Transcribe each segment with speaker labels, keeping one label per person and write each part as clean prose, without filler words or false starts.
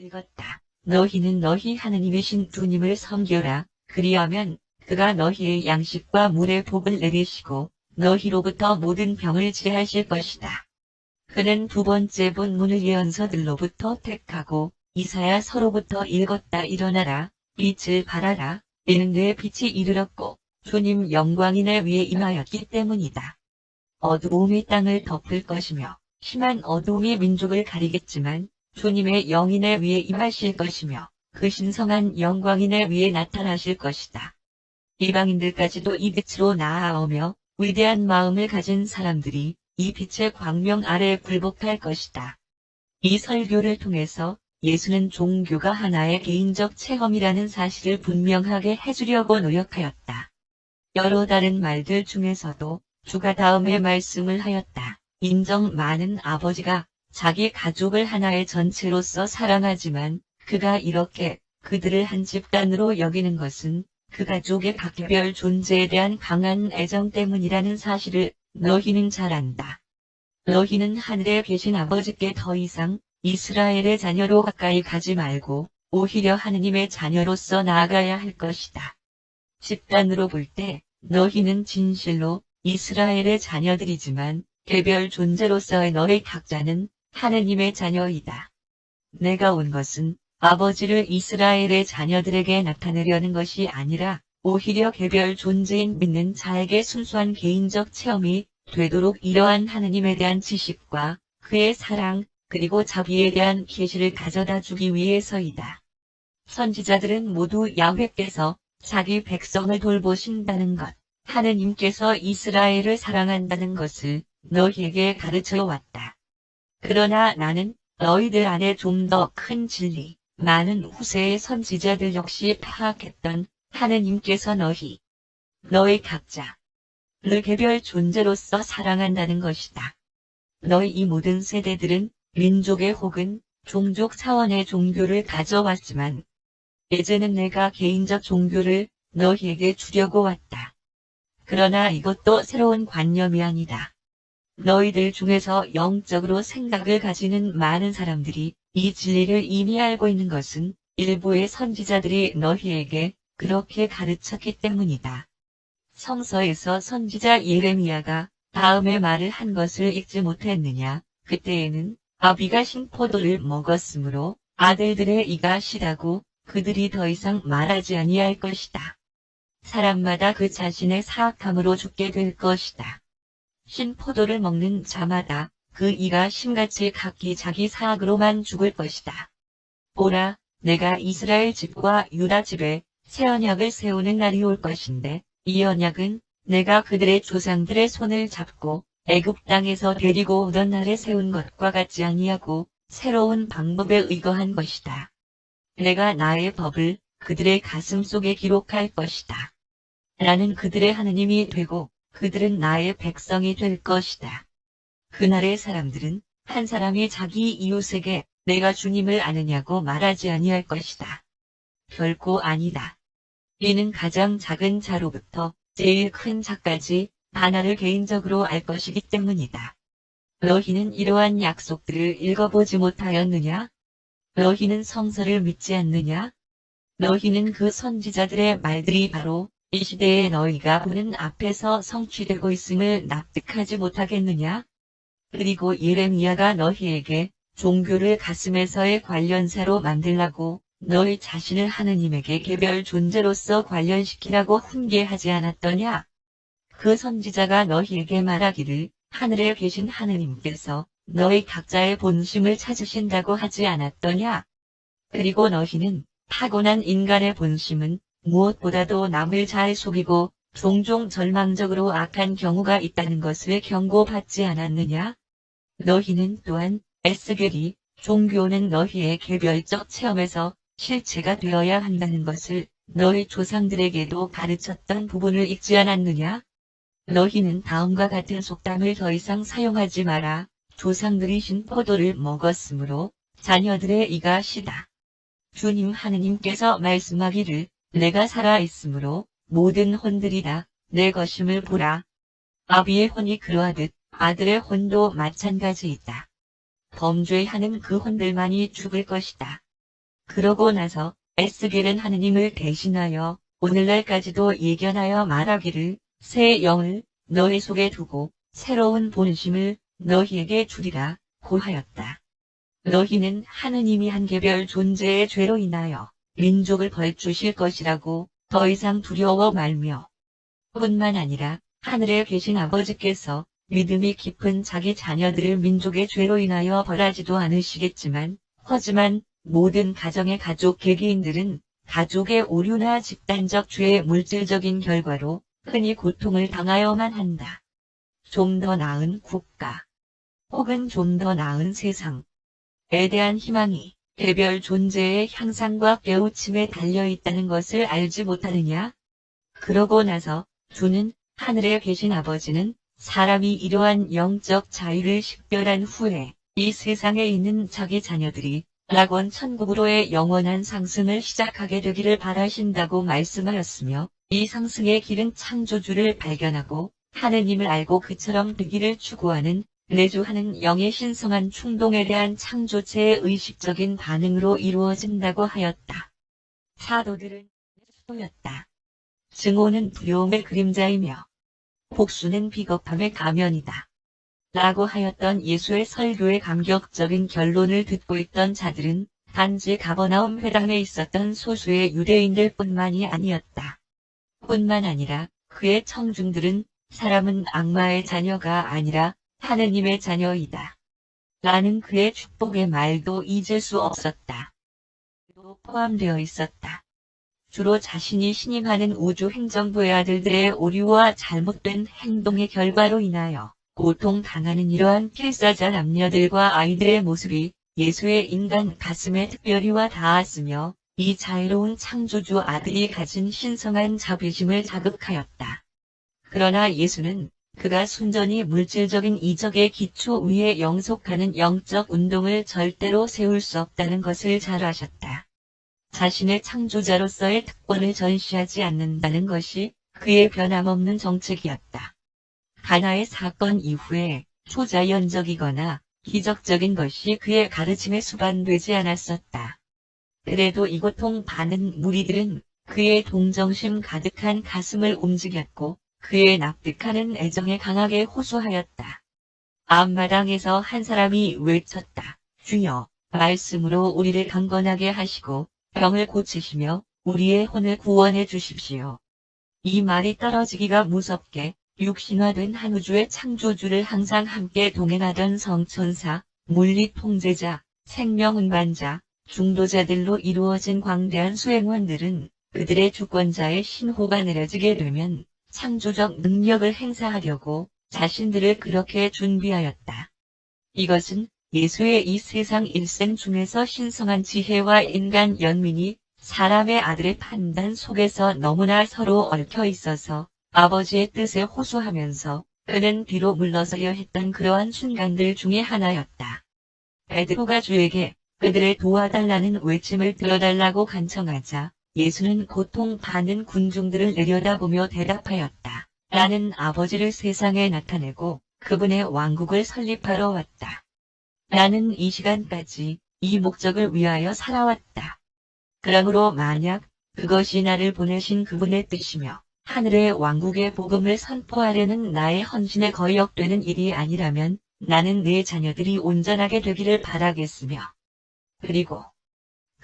Speaker 1: 읽었다. 너희는 너희 하느님이신 주님을 섬겨라. 그리하면 그가 너희의 양식과 물의 복을 내리시고 너희로부터 모든 병을 제하실 것이다. 그는 두 번째 본 문을 예언서들로부터 택하고 이사야서로부터 읽었다. 일어나라. 빛을 발하라. 이는 내 빛이 이르렀고 주님 영광이 내 위에 임하였기 때문이다. 어두움이 땅을 덮을 것이며 심한 어두움이 민족을 가리겠지만 주님의 영이 내 위에 임하실 것이며 그 신성한 영광이 내 위에 나타나실 것이다. 이방인들까지도 이 빛으로 나아오며 위대한 마음을 가진 사람들이 이 빛의 광명 아래 굴복할 것이다. 이 설교를 통해서 예수는 종교가 하나의 개인적 체험이라는 사실을 분명하게 해주려고 노력하였다. 여러 다른 말들 중에서도 주가 다음에 말씀을 하였다. 인정 많은 아버지가 자기 가족을 하나의 전체로서 사랑하지만 그가 이렇게 그들을 한 집단으로 여기는 것은 그 가족의 각별 존재에 대한 강한 애정 때문이라는 사실을 너희는 잘 안다. 너희는 하늘에 계신 아버지께 더 이상 이스라엘의 자녀로 가까이 가지 말고 오히려 하느님의 자녀로서 나아가야 할 것이다. 집단으로 볼 때 너희는 진실로 이스라엘의 자녀들이지만 개별 존재로서의 너희 각자는 하느님의 자녀이다. 내가 온 것은 아버지를 이스라엘의 자녀들에게 나타내려는 것이 아니라 오히려 개별 존재인 믿는 자에게 순수한 개인적 체험이 되도록 이러한 하느님에 대한 지식과 그의 사랑 그리고 자비에 대한 계시를 가져다 주기 위해서이다. 선지자들은 모두 야훼께서 자기 백성을 돌보신다는 것, 하느님께서 이스라엘을 사랑한다는 것을 너희에게 가르쳐 왔다. 그러나 나는 너희들 안에 좀 더 큰 진리, 많은 후세의 선지자들 역시 파악했던 하느님께서 너희 각자를 개별 존재로서 사랑한다는 것이다. 너희 이 모든 세대들은 민족의 혹은 종족 차원의 종교를 가져왔지만 이제는 내가 개인적 종교를 너희에게 주려고 왔다. 그러나 이것도 새로운 관념이 아니다. 너희들 중에서 영적으로 생각을 가지는 많은 사람들이 이 진리를 이미 알고 있는 것은 일부의 선지자들이 너희에게 그렇게 가르쳤기 때문이다. 성서에서 선지자 예레미야가 다음에 말을 한 것을 읽지 못했느냐. 그때에는 아비가 신포도를 먹었으므로 아들들의 이가 시다고 그들이 더 이상 말하지 아니할 것이다. 사람마다 그 자신의 사악함으로 죽게 될 것이다. 신포도를 먹는 자마다 그 이가 심같이 각기 자기 사악으로만 죽을 것이다. 보라, 내가 이스라엘 집과 유다 집에 새 언약을 세우는 날이 올 것인데 이 언약은 내가 그들의 조상들의 손을 잡고 애굽 땅에서 데리고 오던 날에 세운 것과 같지 아니하고 새로운 방법에 의거한 것이다. 내가 나의 법을 그들의 가슴 속에 기록할 것이다. 나는 그들의 하느님이 되고 그들은 나의 백성이 될 것이다. 그날의 사람들은 한 사람이 자기 이웃에게 내가 주님을 아느냐고 말하지 아니할 것이다. 결코 아니다. 이는 가장 작은 자로부터 제일 큰 자까지 하나를 개인적으로 알 것이기 때문이다. 너희는 이러한 약속들을 읽어보지 못하였느냐? 너희는 성서를 믿지 않느냐? 너희는 그 선지자들의 말들이 바로 이 시대에 너희가 보는 앞에서 성취되고 있음을 납득하지 못하겠느냐? 그리고 예레미야가 너희에게 종교를 가슴에서의 관련사로 만들라고 너희 자신을 하느님에게 개별 존재로서 관련시키라고 훈계하지 않았더냐? 그 선지자가 너희에게 말하기를 하늘에 계신 하느님께서 너희 각자의 본심을 찾으신다고 하지 않았더냐? 그리고 너희는 타고난 인간의 본심은 무엇보다도 남을 잘 속이고 종종 절망적으로 악한 경우가 있다는 것을 경고받지 않았느냐? 너희는 또한 에스겔이 종교는 너희의 개별적 체험에서 실체가 되어야 한다는 것을 너희 조상들에게도 가르쳤던 부분을 읽지 않았느냐? 너희는 다음과 같은 속담을 더 이상 사용하지 마라. 조상들이 신포도를 먹었으므로 자녀들의 이가 시다. 주님 하느님께서 말씀하기를 내가 살아있으므로 모든 혼들이다 내 것임을 보라. 아비의 혼이 그러하듯 아들의 혼도 마찬가지이다. 범죄하는 그 혼들만이 죽을 것이다. 그러고 나서 에스겔은 하느님을 대신하여 오늘날까지도 예견하여 말하기를 새 영을 너희 속에 두고 새로운 본심을 너희에게 주리라 고하였다. 너희는 하느님이 한 개별 존재의 죄로 인하여 민족을 벌주실 것이라고 더 이상 두려워 말며 뿐만 아니라 하늘에 계신 아버지께서 믿음이 깊은 자기 자녀들을 민족의 죄로 인하여 벌하지도 않으시겠지만 하지만 모든 가정의 가족 개개인들은 가족의 오류나 집단적 죄의 물질적인 결과로 흔히 고통을 당하여만 한다. 좀 더 나은 국가 혹은 좀 더 나은 세상에 대한 희망이 개별 존재의 향상과 깨우침에 달려있다는 것을 알지 못하느냐? 그러고 나서 주는 하늘에 계신 아버지는 사람이 이러한 영적 자유를 식별한 후에 이 세상에 있는 자기 자녀들이 낙원 천국으로의 영원한 상승을 시작하게 되기를 바라신다고 말씀하였으며 이 상승의 길은 창조주를 발견하고 하느님을 알고 그처럼 되기를 추구하는 내주하는 영의 신성한 충동에 대한 창조체의 의식적인 반응으로 이루어진다고 하였다. 사도들은 수였다. 증오는 두려움의 그림자이며 복수는 비겁함의 가면이다. 라고 하였던 예수의 설교의 감격적인 결론을 듣고 있던 자들은 단지 가버나움 회당에 있었던 소수의 유대인들 뿐만이 아니었다. 뿐만 아니라 그의 청중들은 사람은 악마의 자녀가 아니라 하느님의 자녀이다. 라는 그의 축복의 말도 잊을 수 없었다. 또 포함되어 있었다. 주로 자신이 신임하는 우주 행정부의 아들들의 오류와 잘못된 행동의 결과로 인하여 고통당하는 이러한 필사자 남녀들과 아이들의 모습이 예수의 인간 가슴에 특별히 와 닿았으며 이 자유로운 창조주 아들이 가진 신성한 자비심을 자극하였다. 그러나 예수는 그가 순전히 물질적인 이적의 기초 위에 영속하는 영적 운동을 절대로 세울 수 없다는 것을 잘 아셨다. 자신의 창조자로서의 특권을 전시하지 않는다는 것이 그의 변함없는 정책이었다. 가나의 사건 이후에 초자연적이거나 기적적인 것이 그의 가르침에 수반되지 않았었다. 그래도 이 고통 많은 무리들은 그의 동정심 가득한 가슴을 움직였고 그의 납득하는 애정에 강하게 호소하였다. 앞마당에서 한 사람이 외쳤다. 주여, 말씀으로 우리를 강건하게 하시고 병을 고치시며 우리의 혼을 구원해 주십시오. 이 말이 떨어지기가 무섭게 육신화된 한 우주의 창조주를 항상 함께 동행하던 성천사, 물리 통제자, 생명 운반자, 중도자들로 이루어진 광대한 수행원들은 그들의 주권자의 신호가 내려지게 되면 창조적 능력을 행사하려고 자신들을 그렇게 준비하였다. 이것은 예수의 이 세상 일생 중에서 신성한 지혜와 인간 연민이 사람의 아들의 판단 속에서 너무나 서로 얽혀 있어서 아버지의 뜻에 호소하면서 그는 뒤로 물러서려 했던 그러한 순간들 중의 하나였다. 베드로가 주에게 그들을 도와달라는 외침을 들어달라고 간청하자 예수는 고통 받는 군중들을 내려다보며 대답하였다. 나는 아버지를 세상에 나타내고 그분의 왕국을 설립하러 왔다. 나는 이 시간까지 이 목적을 위하여 살아왔다. 그러므로 만약 그것이 나를 보내신 그분의 뜻이며 하늘의 왕국의 복음을 선포하려는 나의 헌신에 거역되는 일이 아니라면 나는 내 자녀들이 온전하게 되기를 바라겠으며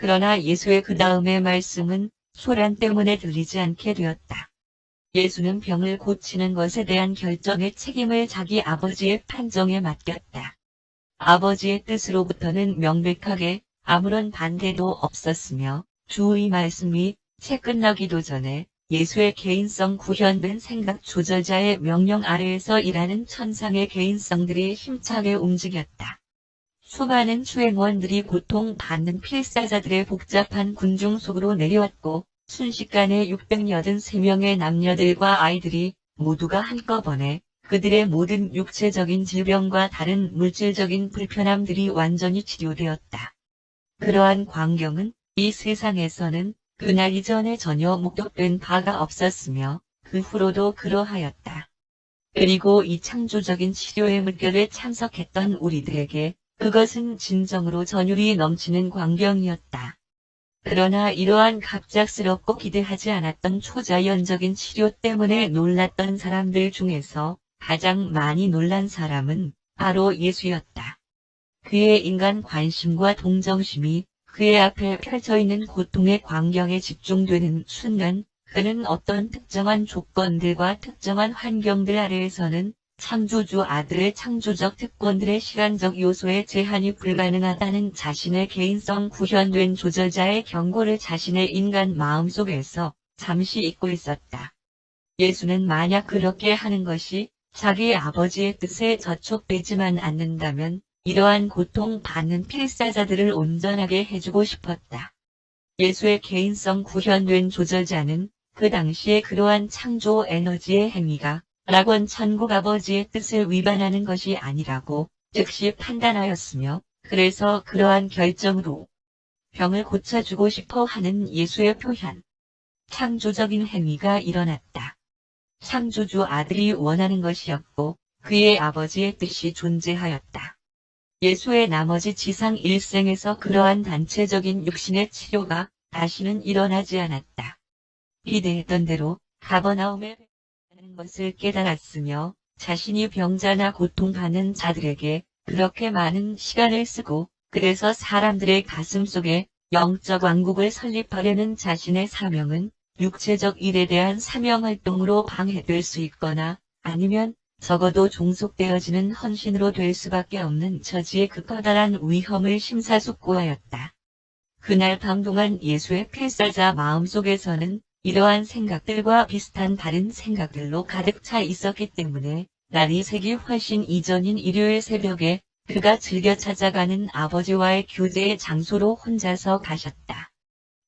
Speaker 1: 그러나 예수의 그 다음의 말씀은 소란 때문에 들리지 않게 되었다. 예수는 병을 고치는 것에 대한 결정의 책임을 자기 아버지의 판정에 맡겼다. 아버지의 뜻으로부터는 명백하게 아무런 반대도 없었으며 주의 말씀이 채 끝나기도 전에 예수의 개인성 구현된 생각 조절자의 명령 아래에서 일하는 천상의 개인성들이 힘차게 움직였다. 수많은 수행원들이 고통받는 필사자들의 복잡한 군중 속으로 내려왔고 순식간에 683명의 남녀들과 아이들이 모두가 한꺼번에 그들의 모든 육체적인 질병과 다른 물질적인 불편함들이 완전히 치료되었다. 그러한 광경은 이 세상에서는 그날 이전에 전혀 목격된 바가 없었으며 그 후로도 그러하였다. 그리고 이 창조적인 치료의 물결에 참석했던 우리들에게 그것은 진정으로 전율이 넘치는 광경이었다. 그러나 이러한 갑작스럽고 기대하지 않았던 초자연적인 치료 때문에 놀랐던 사람들 중에서 가장 많이 놀란 사람은 바로 예수였다. 그의 인간 관심과 동정심이 그의 앞에 펼쳐있는 고통의 광경에 집중되는 순간 그는 어떤 특정한 조건들과 특정한 환경들 아래에서는 창조주 아들의 창조적 특권들의 시간적 요소에 제한이 불가능하다는 자신의 개인성 구현된 조절자의 경고를 자신의 인간 마음속에서 잠시 잊고 있었다. 예수는 만약 그렇게 하는 것이 자기 아버지의 뜻에 저촉되지만 않는다면 이러한 고통받는 필사자들을 온전하게 해주고 싶었다. 예수의 개인성 구현된 조절자는 그 당시에 그러한 창조 에너지의 행위가 락원 천국 아버지의 뜻을 위반하는 것이 아니라고 즉시 판단하였으며 그래서 그러한 결정으로 병을 고쳐주고 싶어 하는 예수의 표현. 창조적인 행위가 일어났다. 창조주 아들이 원하는 것이었고 그의 아버지의 뜻이 존재하였다. 예수의 나머지 지상 일생에서 그러한 단체적인 육신의 치료가 다시는 일어나지 않았다. 기대했던 대로 가버나움에 하는 것을 깨달았으며 자신이 병자나 고통받는 자들에게 그렇게 많은 시간을 쓰고 그래서 사람들의 가슴 속에 영적 왕국을 설립하려는 자신의 사명은 육체적 일에 대한 사명활동으로 방해될 수 있거나 아니면 적어도 종속되어지는 헌신으로 될 수밖에 없는 처지의 그 커다란 위험을 심사숙고하였다. 그날 밤 동안 예수의 필사자 마음속에서는 이러한 생각들과 비슷한 다른 생각들로 가득 차 있었기 때문에 날이 새기 훨씬 이전인 일요일 새벽에 그가 즐겨 찾아가는 아버지와의 교제의 장소로 혼자서 가셨다.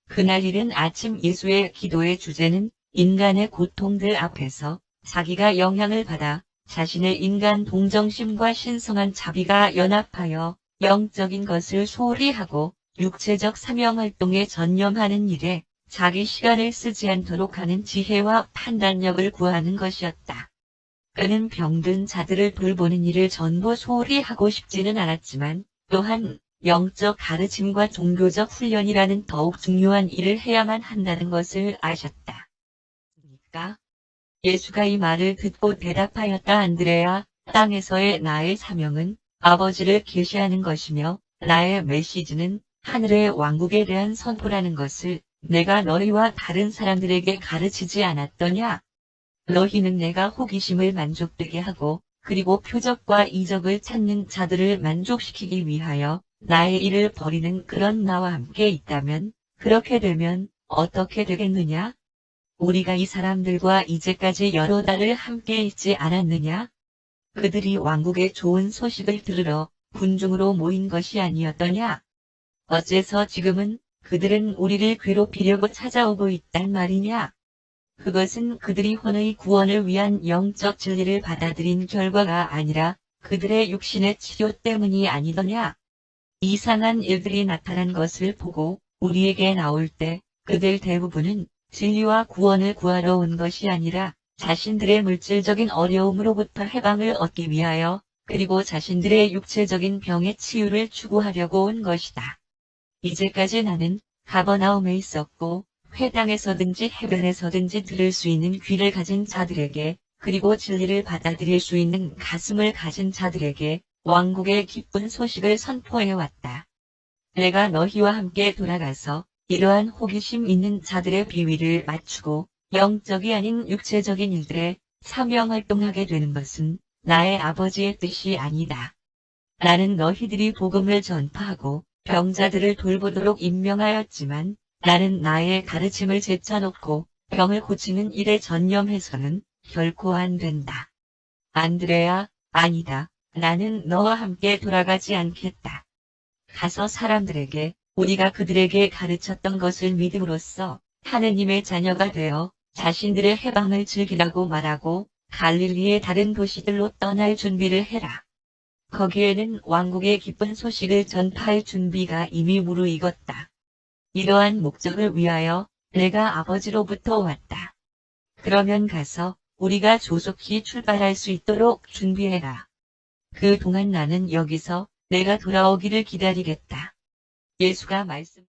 Speaker 1: 그날 이른 아침 예수의 기도의 주제는 인간의 고통들 앞에서 자기가 영향을 받아 자신의 인간 동정심과 신성한 자비가 연합하여 영적인 것을 소홀히 하고 육체적 사명활동에 전념하는 일에 자기 시간을 쓰지 않도록 하는 지혜와 판단력을 구하는 것이었다. 그는 병든 자들을 돌보는 일을 전부 소홀히 하고 싶지는 않았지만 또한 영적 가르침과 종교적 훈련이라는 더욱 중요한 일을 해야만 한다는 것을 아셨다. 그러니까 예수가 이 말을 듣고 대답하였다. 안드레아, 땅에서의 나의 사명은 아버지를 계시하는 것이며 나의 메시지는 하늘의 왕국에 대한 선포라는 것을 내가 너희와 다른 사람들에게 가르치지 않았더냐? 너희는 내가 호기심을 만족되게 하고 그리고 표적과 이적을 찾는 자들을 만족시키기 위하여 나의 일을 벌이는 그런 나와 함께 있다면 그렇게 되면 어떻게 되겠느냐? 우리가 이 사람들과 이제까지 여러 달을 함께 있지 않았느냐? 그들이 왕국의 좋은 소식을 들으러 군중으로 모인 것이 아니었더냐? 어째서 지금은 그들은 우리를 괴롭히려고 찾아오고 있단 말이냐? 그것은 그들이 혼의 구원을 위한 영적 진리를 받아들인 결과가 아니라 그들의 육신의 치료 때문이 아니더냐? 이상한 일들이 나타난 것을 보고 우리에게 나올 때 그들 대부분은 진리와 구원을 구하러 온 것이 아니라 자신들의 물질적인 어려움으로부터 해방을 얻기 위하여 그리고 자신들의 육체적인 병의 치유를 추구하려고 온 것이다. 이제까지 나는 가버나움에 있었고 회당에서든지 해변에서든지 들을 수 있는 귀를 가진 자들에게 그리고 진리를 받아들일 수 있는 가슴을 가진 자들에게 왕국의 기쁜 소식을 선포해왔다. 내가 너희와 함께 돌아가서 이러한 호기심 있는 자들의 비위를 맞추고 영적이 아닌 육체적인 일들에 사명활동하게 되는 것은 나의 아버지의 뜻이 아니다. 나는 너희들이 복음을 전파하고 병자들을 돌보도록 임명하였지만 나는 나의 가르침을 제쳐놓고 병을 고치는 일에 전념해서는 결코 안 된다. 안드레아, 아니다. 나는 너와 함께 돌아가지 않겠다. 가서 사람들에게 우리가 그들에게 가르쳤던 것을 믿음으로써 하느님의 자녀가 되어 자신들의 해방을 즐기라고 말하고 갈릴리의 다른 도시들로 떠날 준비를 해라. 거기에는 왕국의 기쁜 소식을 전파할 준비가 이미 무르익었다. 이러한 목적을 위하여 내가 아버지로부터 왔다. 그러면 가서 우리가 조속히 출발할 수 있도록 준비해라. 그 동안 나는 여기서 내가 돌아오기를 기다리겠다. 예수가 말씀